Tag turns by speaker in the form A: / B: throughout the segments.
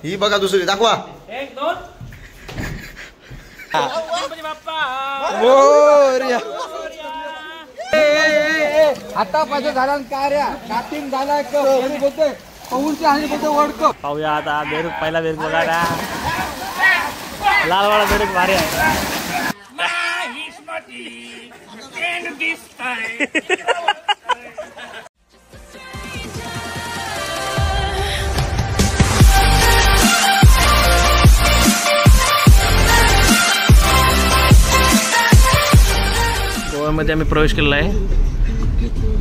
A: ही बघा दुसरी दाखवा.
B: 1 2 गणपती बाप्पा.
C: आता पाहिजे झाला काय रे काटिंग झाला बोलतोय पहुंचे आणि बोलतोय वर्ल्ड कप.
B: पाहूया आता बेरूक पहिला बेरूक बघा ना. लालवाडा बेरूक भारी आहे. गोव्यामध्ये आम्ही प्रवेश केलेला आहे.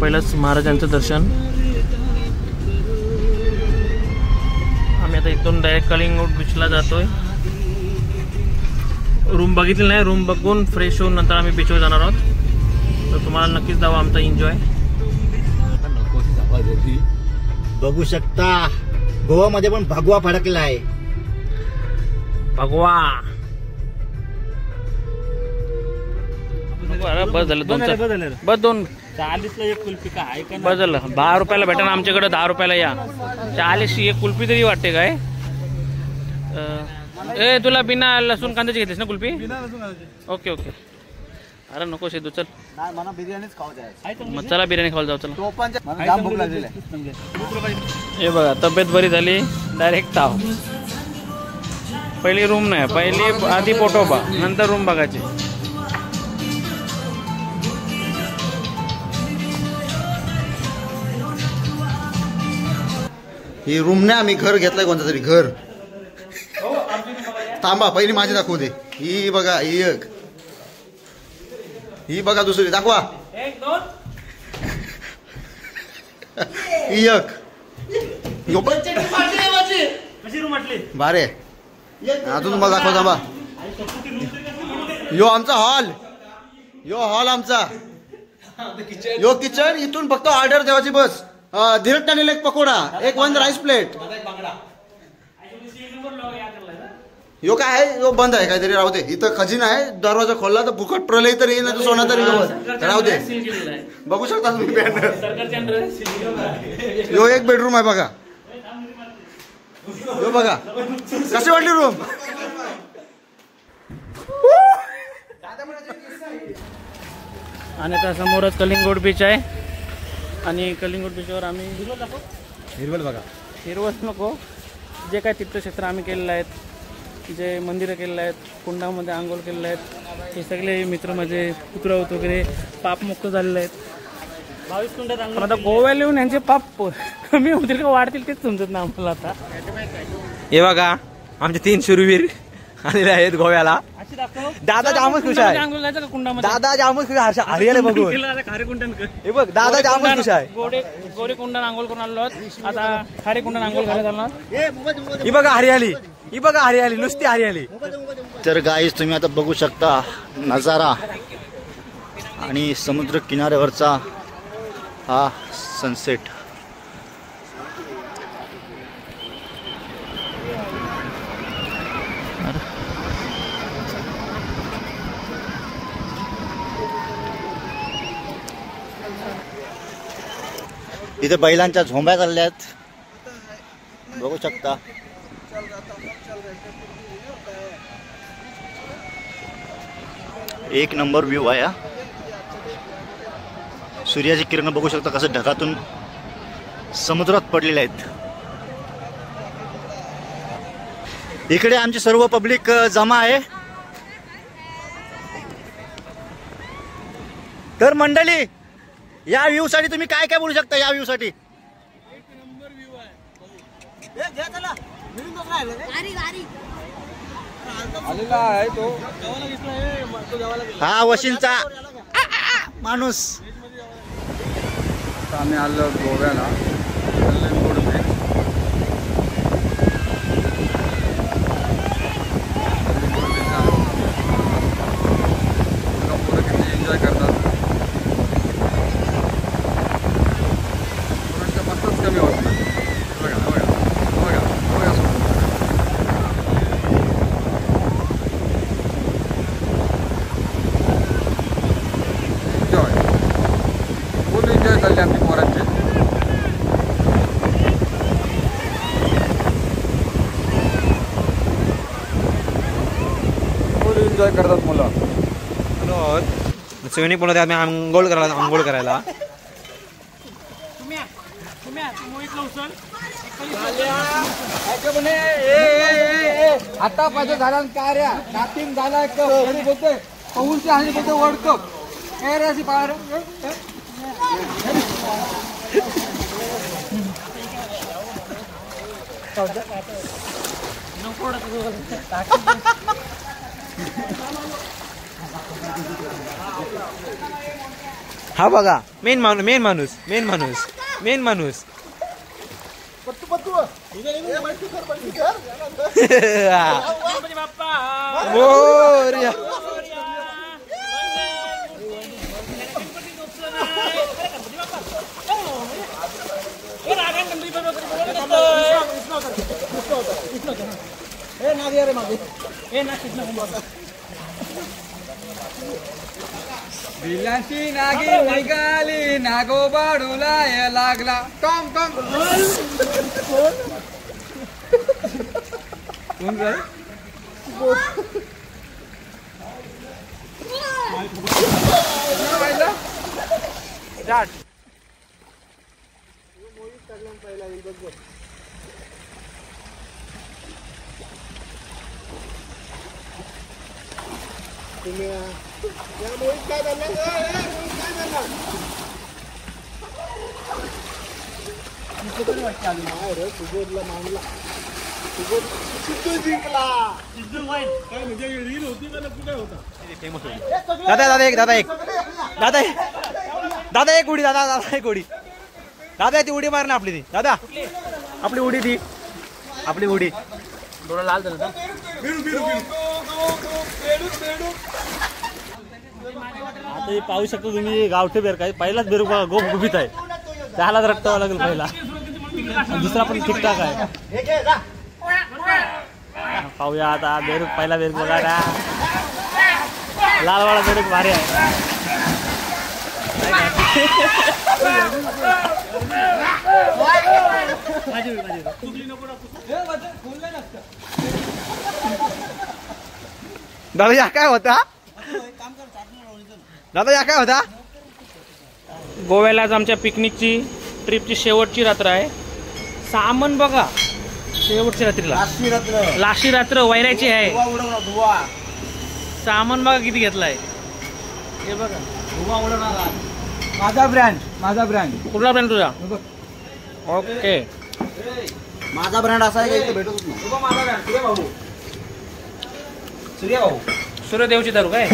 B: पहिलंच महाराजांचं दर्शन. आम्ही आता इथून डायरेक्ट कलिंगूट बीचला जातोय. रूम बघितली नाही. रूम बघून फ्रेश होऊन नंतर आम्ही बीचवर जाणार आहोत. तर तुम्हाला नक्कीच दावा आमचा एन्जॉय.
D: बघू शकता गोवामध्ये पण भगवा फडकला आहे.
B: भगवा बस झालं. बस 2 40 ला एक कुल्फी का आहे का? बस झालं. 12 रुपयाला भेटा ना आमच्याकडे. 10 रुपयाला या. 40 ची एक कुल्फी तरी वाटते काय? ए तुला बिना लसूण कांद्याची घेतलीस ना कुल्फी? Okay okay. अरे नको शेदू चल.
C: मला बिर्याणीच खाऊ.
B: मग चला बिर्याणी खायला जाऊ. चला
C: भूक लागलेली आहे.
B: हे बघा तब्येत बरी झाली डायरेक्ट ताव. पहिली रूम नाही. पहिली आधी पोटोबा नंतर रूम बघायची.
A: ही रूम नाही आम्ही घर घेतलंय कोणतं तरी घर. थांबा पहिली माझी दाखवू दे. ही बघा ही एक. ही बघा दुसरी दाखवा.
B: 1 2
A: ही एक.
B: कशी रूम म्हटली
A: बारे अजून तुम्हाला दाखवा. थांबा. यो आमचा हॉल. यो हॉल आमचा. यो किचन. इथून फक्त ऑर्डर देवाची बस. धीरटाने एक पकोडा एक 1 राईस प्लेट. यो काय आहे यो बंद आहे काहीतरी. राहू दे. इथं खजिना आहे. दरवाजा खोलला तर फुकट प्रलय तरी येईल ना सोना तरी राहू दे. बघू शकता तुम्ही बॅनर. यो एक बेडरूम आहे बघा. यो बघा कशी वाटली रूम.
B: आणि आता समोरच कलिंगूट बीच आहे. आणि कलिंगूट बीचवर आम्ही
C: हिरवळ बघा.
B: हिरवळ नको. जे काय तीर्थक्षेत्र आम्ही केलेलं आहेत. जे मंदिरं केलेलं आहेत. कुंडामध्ये आंघोळ केलेलं आहेत. हे सगळे मित्र माझे पुत्रवत वगैरे पापमुक्त झालेले आहेत. 22 कुंडात आंघोळ. आता गोव्याला येऊन यांचे पाप कमी होतील का वाढतील तेच समजत ना आम्हाला आता.
C: हे बघा आमचे 3 शूरवीर आलेले आहेत गोव्याला. दादा जामच खुश आहे.
B: आंघोळ जायचं का कुंडामध्ये?
C: दादा जामच खुश आहे. हरियाला बघून
B: खारे कुंडन.
C: हे बघ दादा जामच खुश आहे.
B: गोरे कुंडात आंघोळ करून आलो आहोत. आता खारे कुंडात आंघोळ करायला जाणार.
C: ही बघा हरियाली. ही बघा हरियाली. नुसती हरियाली.
D: तर गाईस तुम्ही आता बघू शकता नजारा आणि समुद्र किनाऱ्यावरचा हा सनसेट. इथे बैलांच्या झोंब्या चालल्यात बघू शकता. एक नंबर व्ह्यू आहे हा. सूर्याची किरण बघू शकता कसं ढगातून समुद्रात पडलेले आहेत. इकडे आमची सर्व पब्लिक जमा आहे. तर मंडळी या व्ह्यू साठी तुम्ही काय काय बोलू शकता. या व्ह्यू साठी हा वशिंचा माणूस.
C: आम्ही आलो गोव्याला. एन्जॉय करतात. कमी होत नाही. बघा बघा बघा बघा. एन्जॉय फुल एन्जॉय चालले आमची पोरांचे. एन्जॉय करतात मुलं. स्विमिंग पूल मध्ये आम्ही आंघोळ करायला
E: आता पाहिजे झाला काय रे नाटिंग झाला बोलतोय पहुलचे आणि बोलतोय वर्ल्ड कप काय रे अशी पार
C: हा बघा मेन माणूस मोरया.
E: बिलांची नागी निघाली नागोबाडूला या लागला टॉम टॉम कोण रे
C: दादा एक उडी दादा ती उडी मार ना आपली ती दादा आपली उडी
B: थोडं लाल झालं आता हे पाहू शकता तुम्ही गावठी बेर काय पहिलाच बेर गुपित आहे त्यालाच रट्टावं लागेल पहिला दुसरा पण ठीकठाक आहे पाहूया आता बेर पहिला बेर बघा का लालवाडा बेर भारी आहे
C: दादा या काय होता
B: गोव्यालाच आमच्या पिकनिकची ट्रिपची शेवटची रात्र आहे. सामान बघा शेवटच्या रात्रीला लाशी रात्र वैरायची आहे. सामान बघा किती घेतलाय हे बघा.
E: माझा ब्रँड
B: कुठला ब्रँड तुझा? ओके
A: माझा ब्रँड असा आहे का इथे भेटतच नाही.
B: सूर्यदेवची दारू काय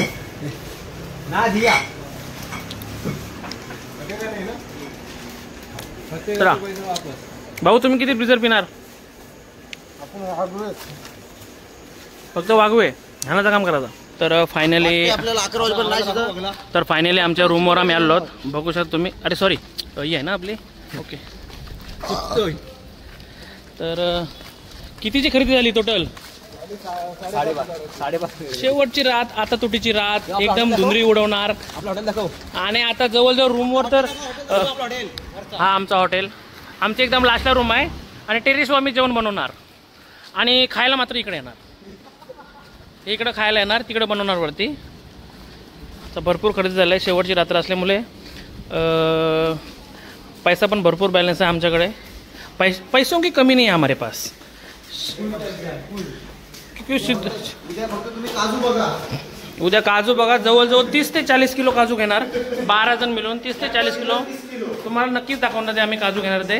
E: ना दिया
B: चला भाऊ तुम्ही किती ब्रिजर पिणार? फक्त वागवे ह्यानाचं काम करायचं. तर फायनली
A: आपल्याला 11 वाजेपर्यंत नाही सुद्धा.
B: तर फायनली आमच्या रूमवर आम्ही आलो आहोत. बघू शकता तुम्ही. अरे सॉरी ही आहे ना आपली. ओके तर कितीची खरेदी झाली टोटल?
C: 5:30.
B: शेवटची रात आता तुटीची रात एकदम धुंदरी उडवणार. आणि आता जवळजवळ रूमवर तर हा आमचा हॉटेल आमची एकदम लास्टला रूम आहे आणि टेरेसवर आम्ही जेवण बनवणार आणि खायला मात्र इकडे येणार. इकडं खायला येणार तिकडे बनवणार वरती. तर भरपूर खरेदी झालं आहे. शेवटची रात्र असल्यामुळे पैसा पण भरपूर बॅलन्स आहे आमच्याकडे. पैसों की कमी नाही आहे हमारे पास. उद्या काजू बघा जवळजवळ 30 ते 40 किलो काजू घेणार. 12 जण मिळून 30 ते 40 किलो तुम्हाला नक्कीच दाखवणार ते आम्ही काजू घेणार ते.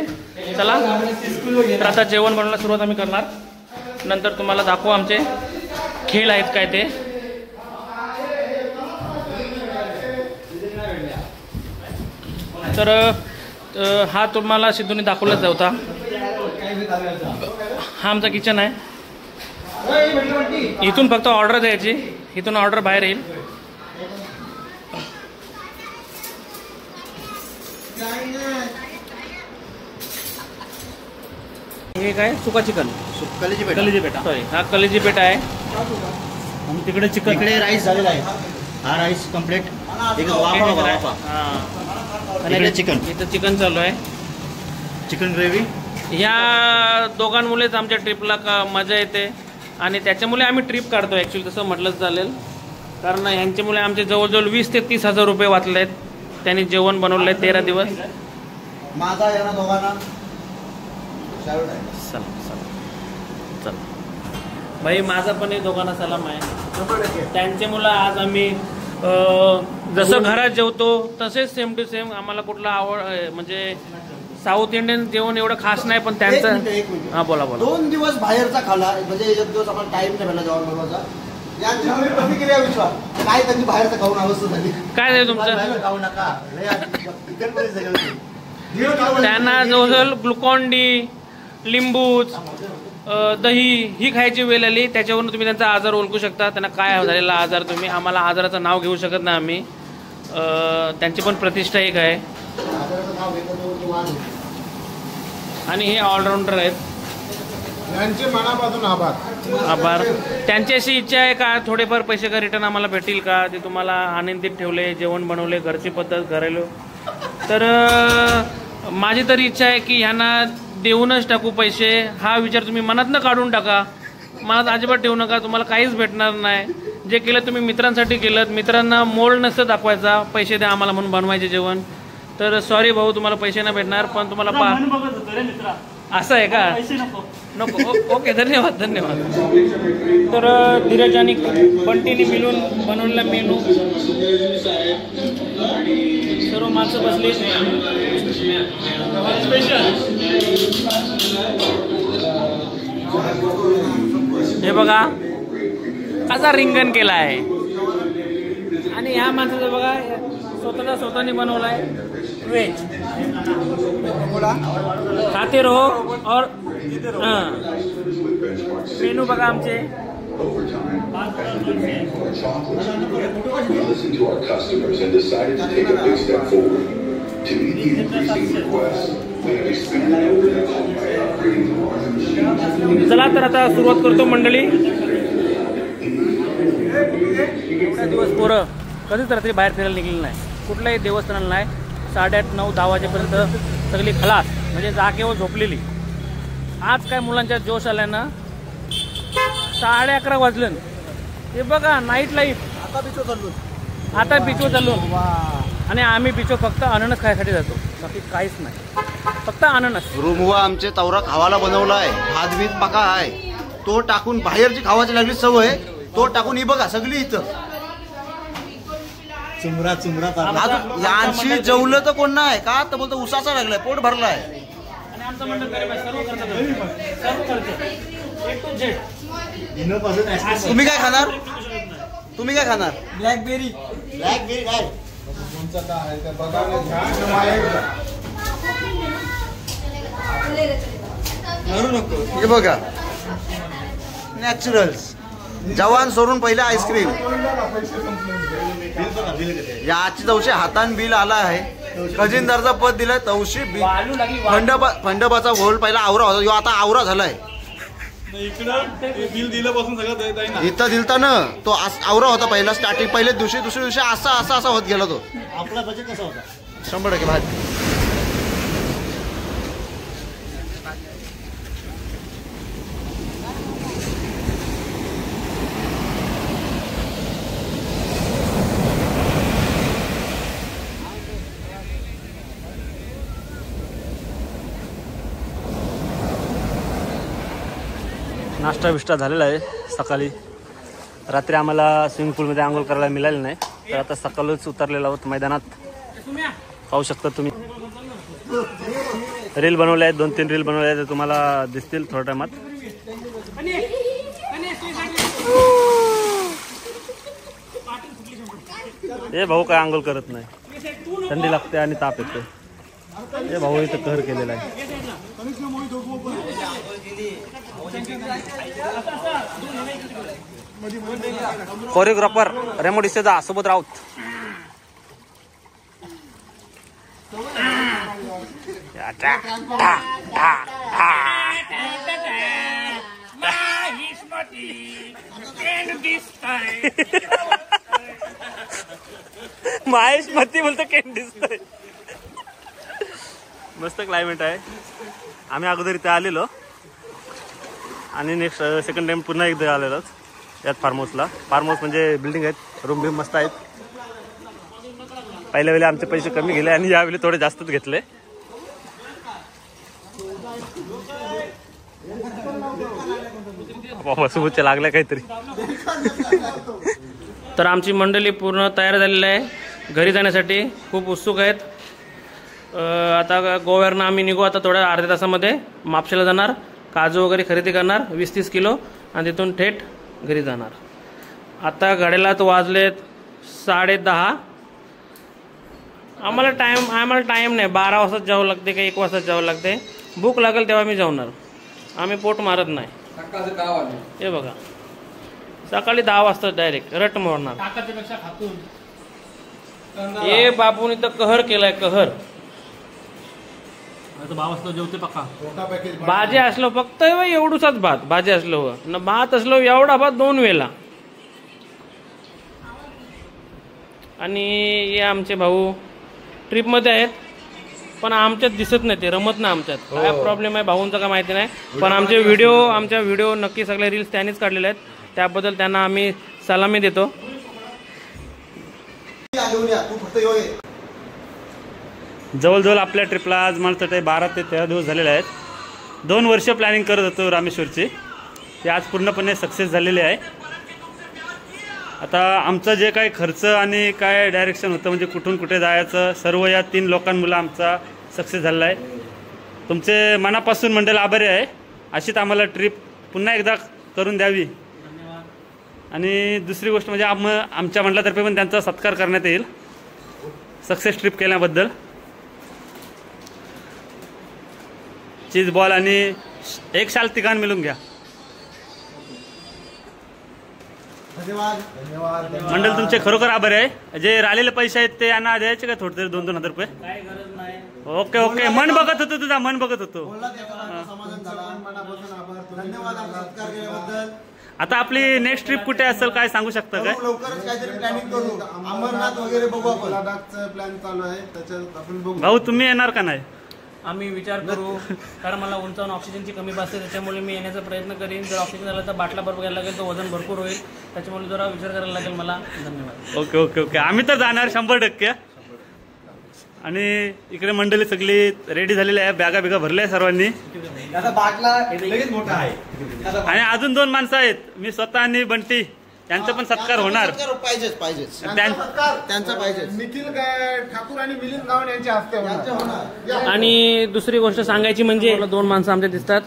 B: चला तर आता जेवण बनवायला सुरुवात आम्ही करणार. नंतर तुम्हाला दाखवू आमचे खेळ आहेत काय ते. तर हा तुम्हाला सिद्धूने दाखवलाच होता. हा आमचा किचन आहे. इथून फक्त ऑर्डर द्यायची. इथून ऑर्डर बाहेर येईल. हे काय सुका चिकन
A: कलेजी
B: पेटा सॉरी हा कलेजी पेटा आहे. आणि तिकडे चिकन
A: इकडे राईस झालेला आहे. हा राईस कम्प्लीट. आणि चिकन
B: इथं चिकन चालू आहे.
A: Chicken gravy.
B: ह्या दोघांमुळेच आमच्या ट्रिपला मजा येते आणि त्याच्यामुळे आम्ही ट्रिप काढतो ॲक्च्युली तसं म्हटलंच चालेल. कारण यांच्यामुळे आमचे जवळजवळ 20 ते 30 हजार रुपये वाचले आहेत. त्यांनी जेवण बनवलं आहे 13 दिवस.
A: माझा या ना दोघांना
B: चल भाई, माझा पण हे दोघांना सलाम आहे. त्यांच्यामुळं आज आम्ही जसं घरात जेवतो तसेच सेम टू सेम. आम्हाला कुठला आवड म्हणजे साऊथ इंडियन जेवण एवढं खास नाही, पण त्यांचं हा बोला
A: 2 दिवस बाहेरचा खाला म्हणजे 1 दिवस आपण टाइम नाही भेटला जेवण बनवायचा. यांची प्रतिक्रिया विचार काय त्यांनी बाहेरचं खाऊन अवस्था झाली.
B: काय आहे तुमचं?
D: खाऊ नका.
B: त्यांना जवळजवळ ग्लुकॉन डी, लिंबूच, दही ही खायची वेळ आली. त्याच्यावरून तुम्ही त्यांचा आजार ओळखू शकता. त्यांना काय झालेला आजार, तुम्ही आम्हाला आजाराचं नाव घेऊ शकत नाही आम्ही. त्यांची पण प्रतिष्ठा एक आहे आणि हे ऑलराऊंडर आहेत.
E: यांचे मनापासून
B: आभार. त्यांची अशी इच्छा आहे का थोडेफार पैसे का रिटर्न आम्हाला भेटतील का, ते तुम्हाला आनंदित ठेवले, जेवण बनवले, घरची पद्धत घरेलो. तर माझी तरी इच्छा आहे की ह्यांना देऊनच टाकू पैसे. हा विचार तुम्ही मनातनं काढून टाका, मनात अजिबात ठेवू नका. तुम्हाला काहीच भेटणार नाही. जे केलं तुम्ही मित्रांसाठी केलं. मित्रांना मोल नसतं दाखवायचा, पैसे द्या आम्हाला म्हणून बनवायचे जेवण. तर सॉरी भाऊ, तुम्हाला पैसे नाही भेटणार, पण तुम्हाला असं आहे का? नको. ओके, धन्यवाद. तर धीरज आणि बंटीने मिळून बनवलेला मेनू. सर्व माणसं बसली. हे बघा कसा रिंगण केला आहे. आणि ह्या माणसाचं बघा स्वतःने बनवलाय व्हेज. खाते रहो और मेनू बघा आमचे. चला तर आता सुरुवात करतो मंडळी. एवढ्या दिवस पोरं कधीच रात्री बाहेर फिरायला निघलेली नाही, कुठल्याही देवस्थानाला नाही. 8:30, 9, 10 वाजेपर्यंत सगळी खलास म्हणजे जागेवर झोपलेली. आज काय मुलांच्या जोश आल्यानं 11:30 वाजलं. हे बघा नाईट लाईफ. आता बीचवर चाललो आणि आम्ही बीचवर फक्त अननस खायसाठी जातो, बाकी काहीच नाही, फक्त अननस.
A: रूमवर आमचे तवरा खावाला बनवलाय, भात बीत पाका आहे, तो टाकून बाहेरची खावाची लागली सवय, तो टाकून ही बघा सगळी इथं
D: चुमरा
A: यांशी जेवलं तर कोण नाही का, तर बोलतो उसाचा लागलाय, पोट भरलाय.
B: आणि आमचं मंडळ सर्व करतो.
A: तुम्ही काय खाणार?
E: ब्लॅकबेरी काय
A: हे बघा नॅचरल्स. जवान सोडून पहिले आईस्क्रीम. याची तवशी हातान बिल आला आहे. खजिनदारचा पद दिलाय, तवशी खंडोबाचा होल पहिला आवरा होता, आता आवरा झालाय.
E: बिल दिल्यापासून सगळं
A: इथं दिलता ना तो आवरा होता पहिला. स्टार्टिंग पहिले दुसऱ्या दिवशी असा होत गेला तो.
D: आपला बजेट कसा होता?
A: 100% भाजी.
C: नाश्ता बिष्टा झालेला आहे सकाळी. रात्री आम्हाला स्विमिंग पूलमध्ये आंघोळ करायला मिळालं नाही, तर आता सकाळच उतरलेलो आहोत मैदानात. पाहू शकता तुम्ही. रील बनवले आहेत, 2-3 रील बनवले आहेत, तुम्हाला दिसतील थोड्या टायमात. हे भाऊ काय आंघोळ करत नाही, थंडी लागते आणि ताप येते. हे भाऊ इथं कहर केलेला आहे. कोरिओग्राफर रेमो डिसेजा सोबत राऊत. महेश मती बोलतो केन दिसतोय. मस्त क्लायमेट आहे. आम्ही अगोदर इथे आलेलो आणि नेक्स्ट सेकंड टाइम पुन्हा एकदा आलेलो. याच फार्म हाऊसला. फार्म हाऊस म्हणजे बिल्डिंग आहेत, रूम बिम मस्त आहेत. पहिल्या वेळी आमचे पैसे कमी गेले आणि यावेळी थोडे जास्तच घेतले. सोबतच्या लागल्या काहीतरी.
B: तर आमची मंडळी पूर्ण तयार झालेली आहे घरी जाण्यासाठी, खूप उत्सुक आहेत. आता गोव्यावरनं आम्ही निघू आता थोड्या अर्ध्या तासामध्ये. मापशेला जाणार, काजू वगैरे खरेदी करणार 20-30 किलो आणि तिथून थेट घरी जाणार. आता घड्याळात वाजलेत 10:30. आम्हाला टाईम नाही. 12 वाजता जावं लागते का 1 वाजता जावं लागते. भूक लागेल तेव्हा मी जेवणार. आम्ही पोट मारत नाही. हे बघा सकाळी 10 वाजता डायरेक्ट रट मारणार. हे बापून इथं कहर केलाय, कहर.
C: जेवते पक्का.
B: भाजी असलो फक्त एवढूसाच भात. भाजी असलो न भात असलो एवढा भात 2 वेळा. आणि हे आमचे भाऊ ट्रिपमध्ये आहेत पण आमच्यात दिसत नाही, ते रमत नाही आमच्यात. काय प्रॉब्लेम आहे भाऊंचा काय माहिती नाही. पण आमच्या व्हिडिओ नक्की सगळे रील्स त्यांनीच काढलेले आहेत. त्याबद्दल त्यांना आम्ही सलामी देतो.
C: जवळजवळ आपल्या ट्रिपला आज मला वाटतं 12 ते 13 दिवस झालेले आहेत. 2 वर्ष प्लॅनिंग करत होतो रामेश्वरची, ते आज पूर्णपणे सक्सेस झालेले आहे. आता आमचं जे काही खर्च आणि काय डायरेक्शन होतं म्हणजे कुठून कुठे जायचं सर्व या 3 लोकांमुळे आमचा सक्सेस झालेला आहे. तुमचे मनापासून मंडळ आभारी आहे. अशीच आम्हाला ट्रिप पुन्हा एकदा करून द्यावी. आणि दुसरी गोष्ट म्हणजे आमच्या मंडळातर्फे पण त्यांचा सत्कार करण्यात येईल सक्सेस ट्रिप केल्याबद्दल. चीज बॉल आणि 1 शाल तिघांना मिळून घ्या.
A: धन्यवाद.
C: मंडळ तुमचे खरोखर आभारी आहे. जे राहिलेले पैसे आहेत ते यांना द्यायचे का थोडे तरी 2-2 हजार रुपये.
B: काय गरज नाही.
C: ओके मन बघत होतो तुझा, मन बघत होतो.
A: धन्यवाद सत्कार केल्याबद्दल.
C: आता आपली नेक्स्ट ट्रिप कुठे असेल काय सांगू शकता काय?
A: लवकरच काहीतरी प्लॅनिंग करू. अमरनाथ वगैरे बघू आपण.
E: लडाखचा प्लॅन चालू आहे, त्याच्यात आपण बघू.
C: भाऊ तुम्ही येणार का नाही?
B: आम्ही विचार करू, कारण मला उंचावून ऑक्सिजनची कमी भासते, त्याच्यामुळे मी येण्याचा प्रयत्न करीन. जर ऑक्सिजन झाला तर बाटला बरोबर घ्यायला लागेल, तर वजन भरपूर होईल, त्याच्यामुळे जरा विचार करायला लागेल मला. धन्यवाद.
C: ओके आम्ही तर जाणार 100%. आणि इकडे मंडळी सगळी रेडी झालेली आहे, बॅगा भरल्या सर्वांनी.
A: बाटला लगेच मोठा आहे.
C: आणि अजून 2 माणसं आहेत, मी स्वतः आणि बंटी, त्यांचा पण सत्कार होणार.
A: पाहिजेच त्यांचा पाहिजे.
E: निखिल ठाकूर आणि मिलिंद गावण यांच्या हस्ते होणार.
B: आणि दुसरी गोष्ट सांगायची म्हणजे 2 माणसं आमच्या दिसतात,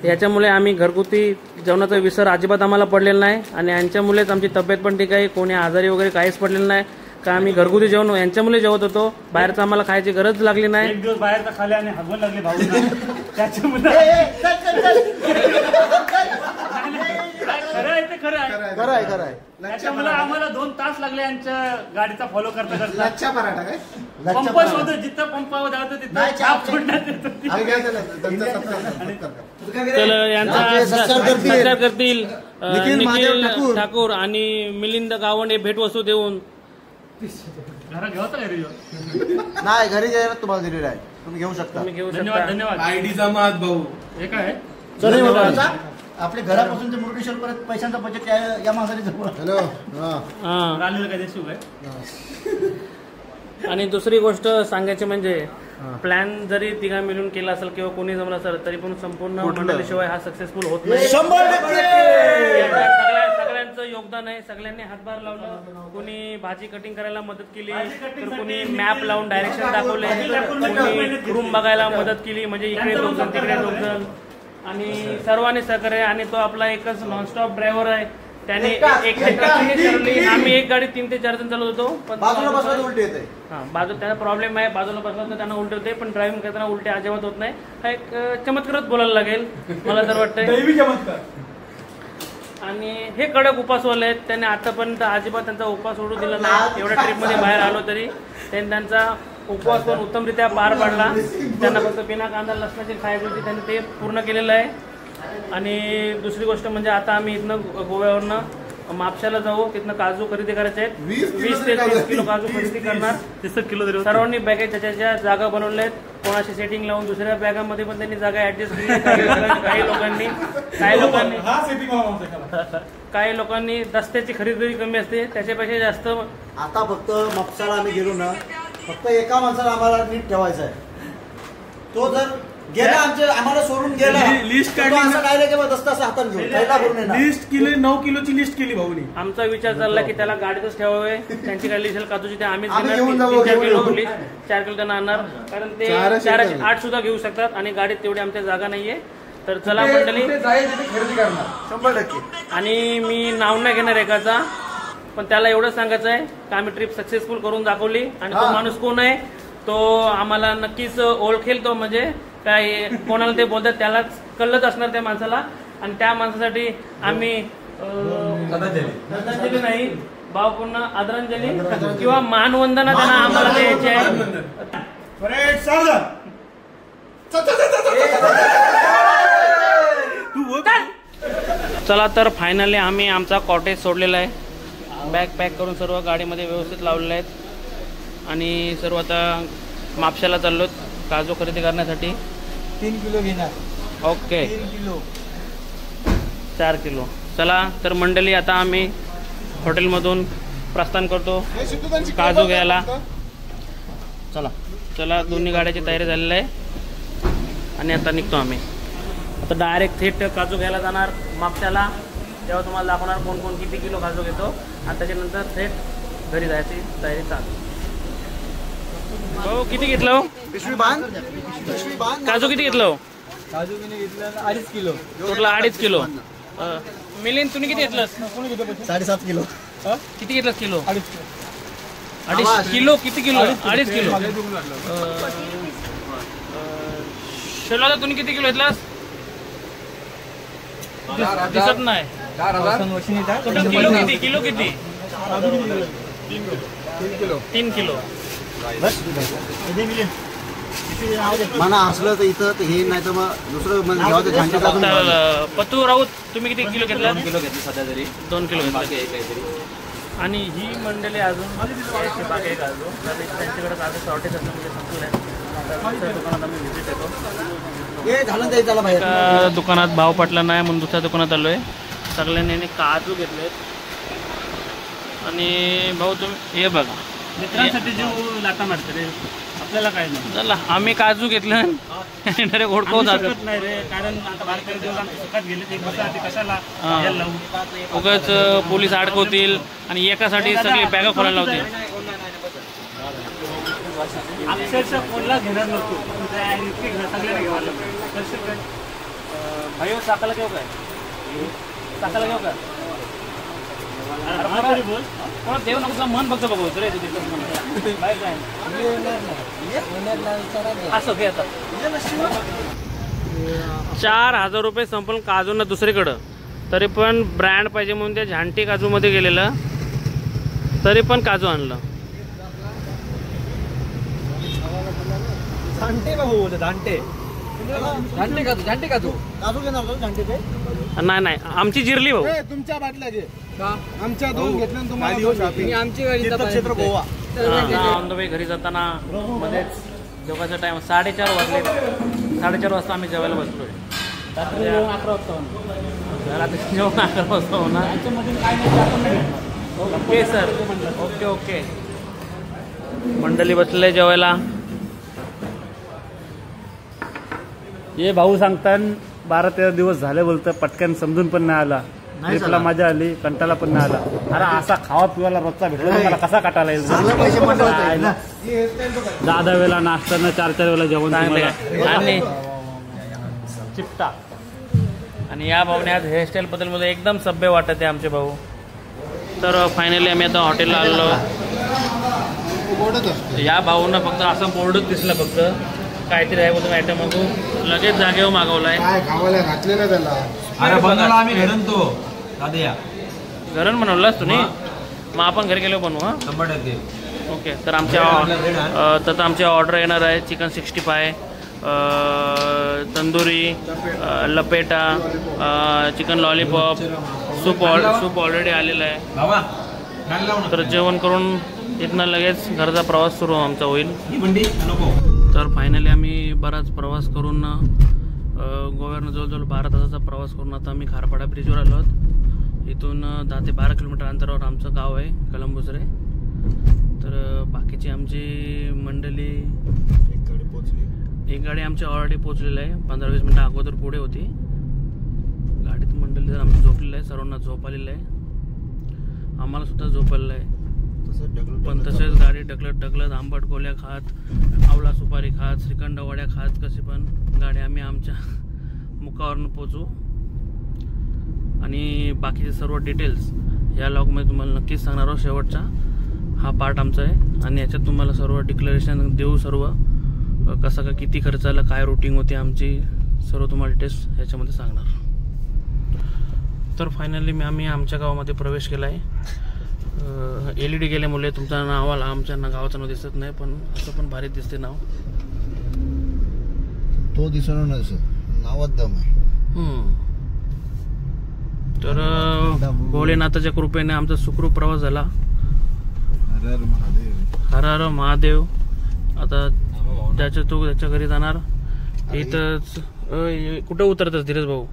B: याच्यामुळे आम्ही घरगुती जेवणाचा विसर अजिबात आम्हाला पडलेला नाही. आणि यांच्यामुळेच आमची तब्येत पण ठीक आहे, कोणी आजारी वगैरे काहीच पडलेलं नाही. का आम्ही घरगुती जेवण यांच्यामुळे जेवत होतो, बाहेरचं आम्हाला खायची गरज लागली नाही.
C: 1 दिवस बाहेरचा खाल्ले आणि हगवून लागले भाऊ. त्याच्यामुळे खरं आहे. त्याच्यामुळे आम्हाला 2 तास लागले यांच्या गाडीचा फॉलो करता.
E: लच्छा पराठा काय
C: पंप शोधतो, जिथं पंपावर जातो तिथं छाप सोडण्यात येतो.
B: तर यांचा सत्कार करतील निखिल ठाकूर आणि मिलिंद गावंड हे भेटवस्तू देऊन.
A: नाही घरी जायला तुम्हाला दिलेला आहे, तुम्ही घेऊ शकता.
C: धन्यवाद.
E: आयडी जमात भाऊ
C: हे काय
D: आपल्या घरापासून ते मुरुडेश्वर परत पैशांचा बजेट या माणसाने जमवलं.
E: हॅलो.
C: राहिलेलं काय देशू काय.
B: आणि दुसरी गोष्ट सांगायची म्हणजे प्लॅन जरी तिघा मिळून केला असेल किंवा कोणी जमलं असेल तरी पण संपूर्ण मंडळीशिवाय हा सक्सेसफुल होत नाही.
A: 100%.
B: सगळ्यांचं योगदान आहे, सगळ्यांनी हातभार लावला. कोणी भाजी कटिंग करायला मदत केली, तर कोणी मॅप लावून डायरेक्शन दाखवले, कोणी रूम बघायला मदत केली, म्हणजे इकडे 2 जण तिकडे 2 जण. आणि सर्वांनी सहकार्य. आणि तो आपला एकच नॉनस्टॉप ड्रायव्हर आहे, त्याने आम्ही एक गाडी 3 ते 4 जण चालवत होतो. पण
A: बाजूला बसला तर उलटी येते.
B: बाजू त्यांना प्रॉब्लेम आहे, बाजूला बसला तर त्यांना उलटे होते, पण ड्रायव्हिंग करताना उलटे अजिबात होत नाही. हा एक चमत्कारच बोलायला लागेल मला तर वाटतंय. आणि हे कडक उपासवाले आहेत, त्यांनी आतापर्यंत अजिबात त्यांचा उपवास सोडू दिला नाही. एवढ्या ट्रिपमध्ये बाहेर आलो तरी त्यांनी त्यांचा उपवास पण उत्तमरित्या पार पाडला. त्यांना फक्त बिना कांदा लसणाची खायची होती, त्यांनी ते पूर्ण केलेलं आहे. आणि दुसरी गोष्ट म्हणजे आता आम्ही इथनं गोव्यावरनं मापशाला जाऊ, तिथनं काजू खरेदी करायचे आहेत. 20 ते 30 किलो काजू खरेदी करणार.
C: 30 किलो तरी
B: सर्वांनी बॅगेत ज्याच्या जागा बनवल्या आहेत. कोणाशी सेटिंग लावून दुसऱ्या बॅगामध्ये पण त्यांनी जागा ऍडजस्ट केली. काही लोकांनी दस्त्याची खरेदी कमी असते, त्याच्यापेक्षा जास्त.
A: आता फक्त मपसाला आम्ही गेलो ना, फक्त एका माणसाला आम्हाला नीट ठेवायचा आहे. तो जर गेला आम्हाला सोडून गेला,
E: लिस्ट
A: तो असं काय नाही की मग दस्ता असं हातात घेऊन खायला भरून येणार.
E: लिस्ट केली, 9 किलोची लिस्ट केली भाऊनी.
B: आमचा विचार चालला की त्याला गाडीतच ठेवावे. त्यांची काही लिस्ट काजूची ते आम्हीच
A: आम्ही
B: घेणार.
A: घेऊन
B: 4
A: जाऊ,
B: किलो त्यांना आणणार, कारण ते 8 सुद्धा घेऊ शकतात आणि गाडीत तेवढी आमच्या जागा नाहीये. तर चला मंडळी,
E: खरेदी करणार
A: 100%.
B: आणि मी नाव नाही घेणार एकाचा, पण त्याला एवढं सांगायचं आहे की आम्ही ट्रिप सक्सेसफुल करून दाखवली. आणि तो माणूस कोण आहे तो आम्हाला नक्कीच ओळखेल. तो म्हणजे काय कोणाला ते बोलतात त्यालाच कळलंच असणार त्या माणसाला. आणि त्या माणसासाठी आम्ही श्रद्धांजली नाही, भावपूर्ण आदरांजली किंवा मानवंदना त्यांना आम्हाला द्यायची आहे. चला तर फायनली आम्ही आमचा कॉटेज सोडलेला आहे. बॅग पॅक करून सर्व गाडीमध्ये व्यवस्थित लावलेले आहेत. आणि सर्व आता मापशाला चाललो काजू खरेदी करण्यासाठी.
E: 3 किलो घेणार.
B: Okay,
E: 3 kilo
B: 4 kilo. चला तर मंडळी, आता आम्ही हॉटेलमधून प्रस्थान करतो काजू घ्यायला. चला दोन्ही गाड्याची तयारी झालेली आहे आणि आता निघतो आम्ही. आता डायरेक्ट थेट काजू घ्यायला जाणार मापशाला. तेव्हा तुम्हाला दाखवणार कोण कोण किती किलो काजू घेतो. आणि त्याच्यानंतर थेट घरी जायची तयारी चालू. हो, किती घेतलं हो?
A: पिशवी बांध.
B: काजू किती घेतलं हो?
E: काजू मी घेतलं 2.5 किलो.
B: Total 2.5 kilo. मिलिंद तुम्ही किती घेतलं?
A: 7.5 किलो.
B: किती घेतलं किलो?
E: 2.5
B: किलो. किती किलो? 2.5 किलो. शेलवाला तुम्ही किती किलो घेतलास? दिसत नाही.
E: 4,000.
B: किलो किती? किलो किती? 3 किलो.
A: मना असलं तर इथं तर हे नाही तर मग दुसरं म्हणजे घ्यावं तर झांटी काजून घ्यावं.
B: पतू राऊत तुम्ही किती किलो घेतला?
F: 2 किलो घेतली सध्या तरी.
B: 2 किलो घेतला.
F: काहीतरी.
B: आणि ही मंडळी अजून बाकी आहे काजू. त्यांच्याकडे काजू शॉर्टेज असं म्हणजे संपलं आहे. दुकानात आम्ही व्हिजिट येतो.
A: हे झालं तरी त्याला बाहेर.
B: एका दुकानात भाव पटला नाही म्हणून दुसऱ्या दुकानात आलोय. सगळ्यांनी काजू घेतलेत. आणि भाऊ तुम्ही हे बघा,
C: मित्रांसाठी जीव लाटा मारते रे, आपल्याला काय नाही.
B: चला आम्ही काजू घेतलं डायरेक्ट ओळखवत
C: आम्ही शकत नाही रे, कारण आता बारकाई देऊन सुखात गेले ते बसा ते कशाला यायला लावू.
B: उगाच पोलीस अडकवतील आणि एकासाठी सगळी बॅगा खोलायला लावतील.
C: अक्षरशः कोणला घेणार नसतो, सगळ्यांना घ्यावं लागतं.
B: भाई साकाला घेऊ काय? साकाला घेऊ का?
C: बोल
B: कोणा देव नको मन फक्त बघू रे असं घे. आता 4,000 रुपये संपलं काजूंना दुसरीकडं. तरी पण ब्रँड पाहिजे म्हणून त्या झांटी काजूमध्ये गेलेलं, तरी पण काजू आणलं.
E: झांटे का बोलतो? झांटे काजू
A: काजू घेणार होतो झांटी ते.
B: नाही आमची जिरली भाऊ.
E: तुमच्या बाटल्या घे. आमच्या 2 घेतल्या तुम्हाला. आमची गाडी
A: तीर्थक्षेत्र गोवा.
B: ऑन द वे घरी जाताना मध्येच जेवायचा टाइम 4:30 वाजले. 4:30 वाजता आम्ही जेवायला बसलोय. रात्री 11 वाजता जेवण 11 वाजता होणार. Okay sir, okay. मंडळी बसले जेवायला.
C: हे भाऊ सांगतात 12-13 दिवस झाले बोलतं, पटकन समजून पण नाही आला. ट्रिपला मजा आली, कंटाला पण नाही आला. अरे असा खावा पिवायला रोजचा भेटला मला कसा काटायला येईल?
A: चांगलं पैसे मंडळात ना.
C: 10 वेळेला नाश्ता, 4 वेळेला जेवण.
B: आणि चिपटा. आणि या भाऊने आज हेअरस्टाईल बद्दल मला एकदम सभ्य वाटत आहे आमचे भाऊ. तर फायनली आम्ही आता हॉटेलला आलो. या भाऊंना फक्त असं बोर्डच दिसलं, फक्त काहीतरी आहे बोलतो आयटम मागू. लगेच जागेवर मागवलाय.
E: काय खावायला घातलेलं त्याला.
F: अरे बनवला आम्ही घरून तो दादा
B: घरून बनवलास तुम्ही? मग आपण घरी गेलो बनवू. हां
F: 100%.
B: ओके. तर आमच्या ऑर्डर येणार आहे चिकन 65, तंदुरी, लपेटा, चिकन लॉलीपॉप, सूप ऑलरेडी आलेलं आहे.
F: बाबा फॅन लाव ना.
B: तर जेवण करून इथनं लगेच घरचा प्रवास सुरू आमचा होईल.
F: ही बंडी नको.
B: तर फायनली आम्ही बराच प्रवास करून गोव्यावरनं जवळजवळ 12 तासाचा प्रवास करून आता आम्ही खारपाडा ब्रिजवर आलो आहोत. इथून 10 ते 12 किलोमीटर अंतरावर आमचं गाव आहे कलंबुसरे. तर बाकीची आमची मंडळी एक गाडी आमची ऑलरेडी पोहोचलेली आहे. 15-20 मिनटं अगोदर पुढे होती गाडीत. मंडळी तर आमची झोपलेलं आहे. सर्वांना झोप आलेलं आहे. आम्हाला सुद्धा झोप आलेलं आहे. पण तसेच गाडी ढकलत आंबट गोळ्या खात, आवळा सुपारी खात, श्रीखंड वड्या खात कशी पण गाडी आम्ही आमच्या मुखावरून पोचू. आणि बाकीचे सर्व डिटेल्स या लॉगमध्ये तुम्हाला नक्कीच सांगणार आहोत. शेवटचा हा पार्ट आमचा आहे आणि याच्यात तुम्हाला सर्व डिक्लेरेशन देऊ. सर्व कसं का किती खर्च आला, काय रुटीन होती आमची, सर्व तुम्हाला डिटेल्स ह्याच्यामध्ये सांगणार. तर फायनली आम्ही आमच्या गावामध्ये प्रवेश केला आहे. LED गेल्यामुळे तुमच्या नावाला आमच्या गावाचं नाव दिसत नाही, पण असं पण भारी दिसते नाव.
A: तो दिसणार नाही, नावात दम आहे.
B: तर भोलेनाथाच्या कृपेने आमचा सुखरूप प्रवास झाला. हर हर महादेव. आता ज्याच्या तो त्याच्या घरी जाणार. इथंच कुठं उतरतच धीरज भाऊ?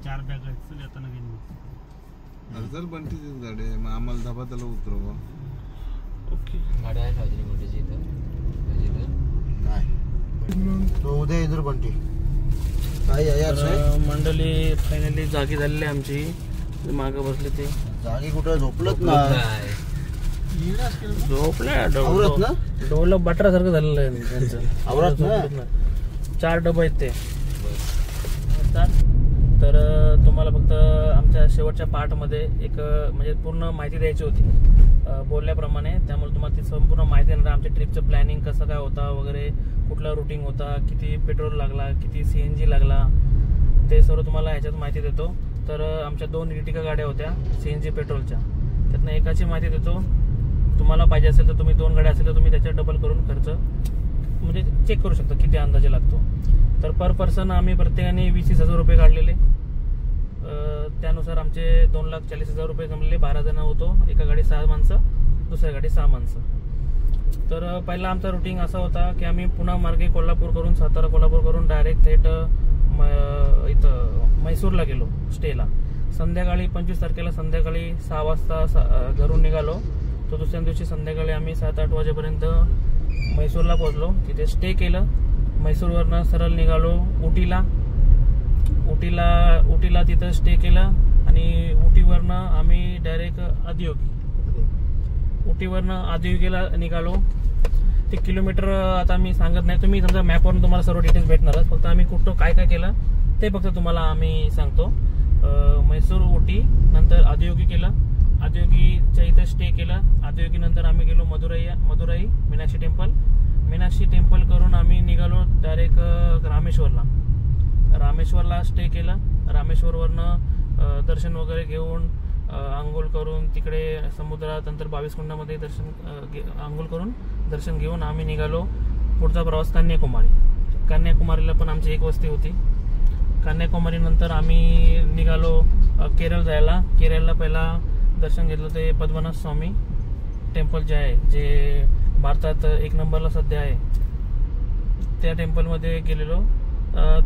C: 4 बॅग आहेत येताना घेऊन.
E: जर बंटी गाडी आहे, मग आम्हाला धाबा त्याला उतरवा.
B: ओके.
F: गाडी आहे साजरी मोठीची इथं.
A: नाही तो उद्या इधर बंटी
B: मंडळी फायनली जागी झालेली आमची. मागं बसले ते
A: जागी कुठं झोपलत ना.
B: झोपल्या
A: आवरत ना,
B: डोलं बटरासारखं झालेलं आहे त्यांचं.
A: आवरत ना.
B: 4 डबे आहेत ते. तर तुम्हाला फक्त आमच्या शेवटच्या पार्टमध्ये एक म्हणजे पूर्ण माहिती द्यायची होती बोलल्याप्रमाणे. त्यामुळे तुम्हाला ती संपूर्ण माहिती देणार. आमच्या ट्रिपचं प्लॅनिंग कसं काय होता वगैरे, कुठला रुटीन होता, किती पेट्रोल लागला, किती CNG लागला, ते सर्व तुम्हाला ह्याच्यात माहिती देतो. तर आमच्या 2 इर्टिगा गाड्या होत्या CNG पेट्रोलच्या. त्यातनं एकाची माहिती देतो. तुम्हाला पाहिजे असेल तर तुम्ही 2 गाड्या असेल तर तुम्ही त्याच्यात डबल करून खर्च म्हणजे चेक करू शकता किती अंदाजे लागतो. तर पर पर्सन आम्ही प्रत्येकाने 20,000 रुपये काढलेले. त्यानुसार आमचे 2,40,000 रुपये जमलेले. 12 जण होतो. एका गाडी 6 माणसं, दुसऱ्या गाडी 6 माणसं. तर पहिला आमचा रुटीन असा होता की आम्ही पुणे मार्गे कोल्हापूर करून, सातारा कोल्हापूर करून डायरेक्ट थेट इथं म्हैसूरला गेलो स्टेला. संध्याकाळी 25 तारखेला संध्याकाळी 6 वाजता घरून निघालो. तो दुसऱ्या दिवशी संध्याकाळी आम्ही 7-8 वाजेपर्यंत म्हैसूरला पोहोचलो. तिथे स्टे केलं. म्हैसूरवरनं सरळ निघालो उटीला तिथं स्टे केलं. आणि उटीवरनं आम्ही डायरेक्ट उटीवरनं आदियोगीला निघालो. ते किलोमीटर आता मी सांगत नाही, तुम्ही समजा मॅपवरून तुम्हाला सर्व डिटेल्स भेटणारच. फक्त आम्ही कुठं काय काय केलं ते फक्त तुम्हाला आम्ही सांगतो. म्हैसूर उटी नंतर आदियोगी केलं. आदियोगीच्या इथं स्टे केलं. आदियोगीनंतर आम्ही गेलो मदुराई मीनाक्षी टेम्पल करून आम्ही निघालो डायरेक्ट रामेश्वरला स्टे केलं. रामेश्वरवरनं दर्शन वगैरे घेऊन आंघोळ करून तिकडे समुद्रात नंतर 22 कुंडामध्ये आंघोळ करून दर्शन घेऊन आम्ही निघालो. पुढचा प्रवास कन्याकुमारीला पण आमची एक वस्ती होती. कन्याकुमारी नंतर आम्ही निघालो केरळ जायला. केरळला पहिला दर्शन घेतलं ते पद्मनाभ स्वामी टेम्पल जे आहे, जे भारतात 1 नंबरला सध्या आहे, त्या टेम्पलमध्ये गेलेलो.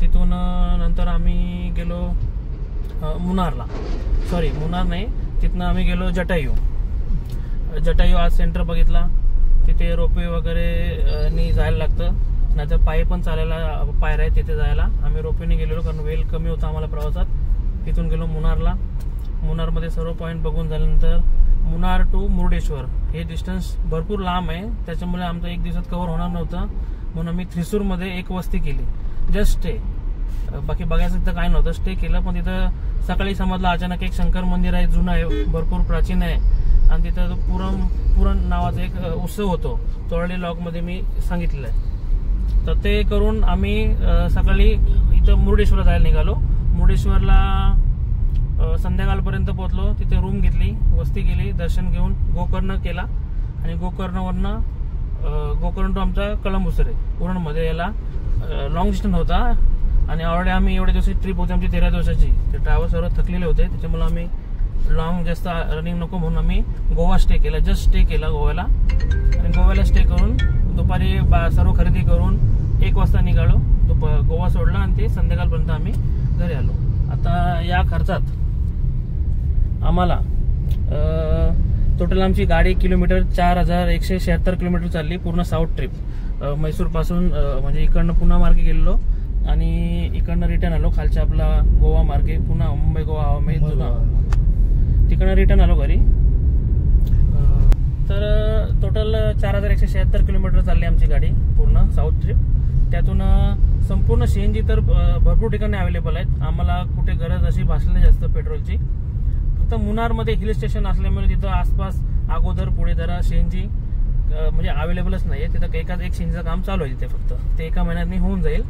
B: तिथून नंतर आम्ही गेलो मुन्नार नाही, तिथनं आम्ही गेलो जटायू आज सेंटर बघितला. तिथे रोपवे वगैरे नी जायला लागतं, नाहीतर पायी पण चालायला पायऱ्या आहे तिथे जायला. आम्ही रोपवेने गेलेलो कारण वेळ कमी होता आम्हाला प्रवासात. तिथून गेलो मुन्नारमध्ये सर्व पॉईंट बघून झाल्यानंतर मुन्नार टू मुर्डेश्वर हे डिस्टन्स भरपूर लांब आहे. त्याच्यामुळे आमचं 1 दिवसात कव्हर होणार नव्हतं. म्हणून आम्ही थ्रिसूरमध्ये एक वस्ती केली, जस्ट स्टे. बाकी बघायचं तर काय नव्हतं, स्टे केलं. पण तिथं सकाळी समजलं अचानक एक शंकर मंदिर आहे, जुनं आहे, भरपूर प्राचीन आहे. आणि तिथं पुरण नावाचा एक उत्सव होतो, तो ऑलरेडी लॉगमध्ये मी सांगितलेलं आहे. तर ते करून आम्ही सकाळी इथं मुर्डेश्वरला जायला निघालो. मुर्डेश्वरला संध्याकाळपर्यंत पोहोचलो. तिथे रूम घेतली, वस्ती केली, दर्शन घेऊन गोकर्ण केला. आणि गोकर्ण टू आमचा कलंबुसरे उरणमध्ये याला लॉंग डिस्टन्स होता. आणि ऑलरेडी आम्ही एवढ्या दिवसाची ट्रिप होती आमची 13 दिवसाची. ते ड्रायव्हर सर्व थकलेले होते, त्याच्यामुळे आम्ही लॉंग जास्त रनिंग नको म्हणून आम्ही गोवा स्टे केला. जस्ट स्टे केला गोव्याला. आणि गोव्याला स्टे करून दुपारी सर्व खरेदी करून 1 वाजता निघालो. गोवा सोडला आणि ते संध्याकाळपर्यंत आम्ही घरी आलो. आता या खर्चात आम्हाला टोटल आमची गाडी किलोमीटर 4176 किलोमीटर चालली. पूर्ण साऊथ ट्रिप. म्हैसूर पासून म्हणजे इकडनं पुन्हा मार्गे गेलेलो आणि इकडनं रिटर्न आलो. खालच्या आपला गोवा मार्गे पुन्हा मुंबई गोवा हवाई जुना तिकडनं रिटर्न आलो घरी. तर टोटल 4176 किलोमीटर चालली आमची गाडी पूर्ण साऊथ ट्रिप. त्यातून संपूर्ण CNG तर भरपूर ठिकाणी अवेलेबल आहेत. आम्हाला कुठे गरज अशी भासली नाही जास्त पेट्रोलची. फक्त मुन्नारमध्ये हिल स्टेशन असल्यामुळे तिथं आसपास अगोदर पुढे जरा CNG म्हणजे अवेलेबलच नाही आहे. तिथं एकाच एक CNGचं काम चालू आहे तिथे. फक्त ते 1 महिन्यात होऊन जाईल.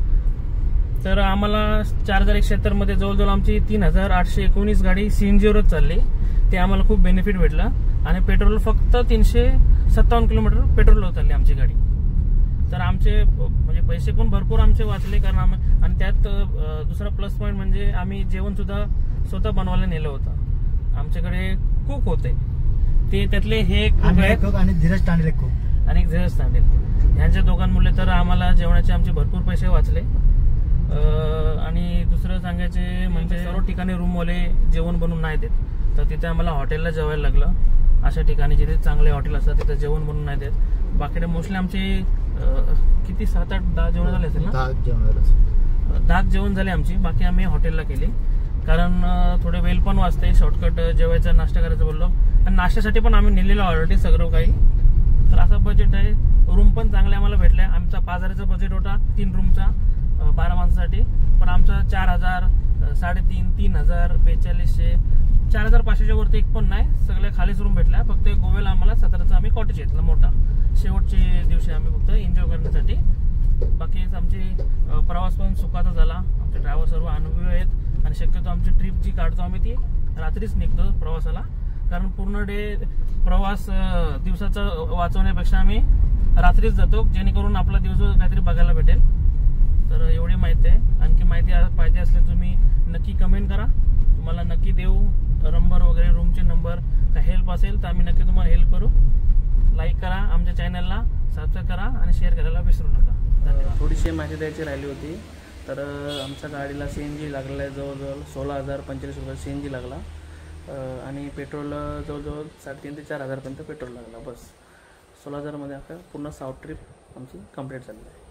B: तर आम्हाला 4176 मध्ये जवळजवळ आमची 3819 गाडी CNGवरच चालली. ते आम्हाला खूप बेनिफिट भेटला. आणि पेट्रोल फक्त 357 किलोमीटर पेट्रोलवर चालली आमची गाडी. तर आमचे म्हणजे पैसे पण भरपूर आमचे वाचले. कारण आणि त्यात दुसरा प्लस पॉईंट म्हणजे आम्ही जेवण सुद्धा स्वतः बनवायला नेलं होतं. आमच्याकडे कुक होते ते, त्यातले हे कुक आहेत
D: आणि धीरज तांडेल खूप
B: आणि धीरज तांडेल ह्यांच्या दोघांमुळे तर आम्हाला जेवणाचे आमचे भरपूर पैसे वाचले. आणि दुसरं सांगायचे म्हणजे सर्व ठिकाणी रूमवाले जेवण बनवून नाही देत. तर तिथे आम्हाला हॉटेलला जेवायला लागलं. अशा ठिकाणी जिथे चांगले हॉटेल असतात तिथे जेवण बनवून नाही देत. बाकीकडे मोस्टली आमचे किती 7-8-10 जेवण झाले असेल ना. 10 जेवण झाले आमची. बाकी आम्ही हॉटेलला केली. कारण थोडे वेळ पण वाचते. शॉर्टकट जेवायचा नाश्ता करायचं बोललो. आणि नाश्त्यासाठी पण आम्ही नेलेलं ऑलरेडी सगळं काही. तर असं बजेट आहे. रूम पण चांगले आम्हाला भेटले. आमचा 5000चा बजेट होता 3 रूमचा 12 माणसासाठी. पण आमचा 4000, 3,500, 3,000, 4200, 4500च्या वरती एक पण नाही. सगळ्या खालीच रूम भेटल्या. फक्त गोव्याला आम्हाला 17चा आम्ही कॉटेज घेतला मोठा. शेवटचे दिवशी आम्ही फक्त एन्जॉय करण्यासाठी. बाकी आमची प्रवास पण सुखाचा झाला. आमचे ड्रायव्हर सर्व अनुभवी आहेत. आणि शक्यतो आमची ट्रिप जी काढतो आम्ही ती रात्रीच निघतो प्रवासाला. कारण पूर्ण डे प्रवास दिवसाचा वाचवण्यापेक्षा आम्ही रात्रीच जातो, जेणेकरून आपला दिवस काहीतरी बघायला भेटेल. तर एवढी माहिती आहे. आणखी माहिती पाहिजे असली तुम्ही नक्की कमेंट करा. तुम्हाला नक्की देऊ नंबर वगैरे, रूमचे नंबर. काय हेल्प असेल तर आम्ही नक्की तुम्हाला हेल्प करू. लाईक करा, आमच्या चॅनलला सबस्क्राईब करा आणि शेअर करायला विसरू नका. धन्यवाद. थोडीशी माहिती द्यायची राहिली होती. तर आमच्या गाडीला CNG लागलेला आहे. जवळजवळ 16,045 रुपये CNG लागला. आणि पेट्रोल जवळजवळ 3,500 ते 4,000 पर्यंत पेट्रोल लागला. बस 16,000 मध्ये आपल्या पूर्ण साऊथ ट्रिप आमची कंप्लीट झाली आहे.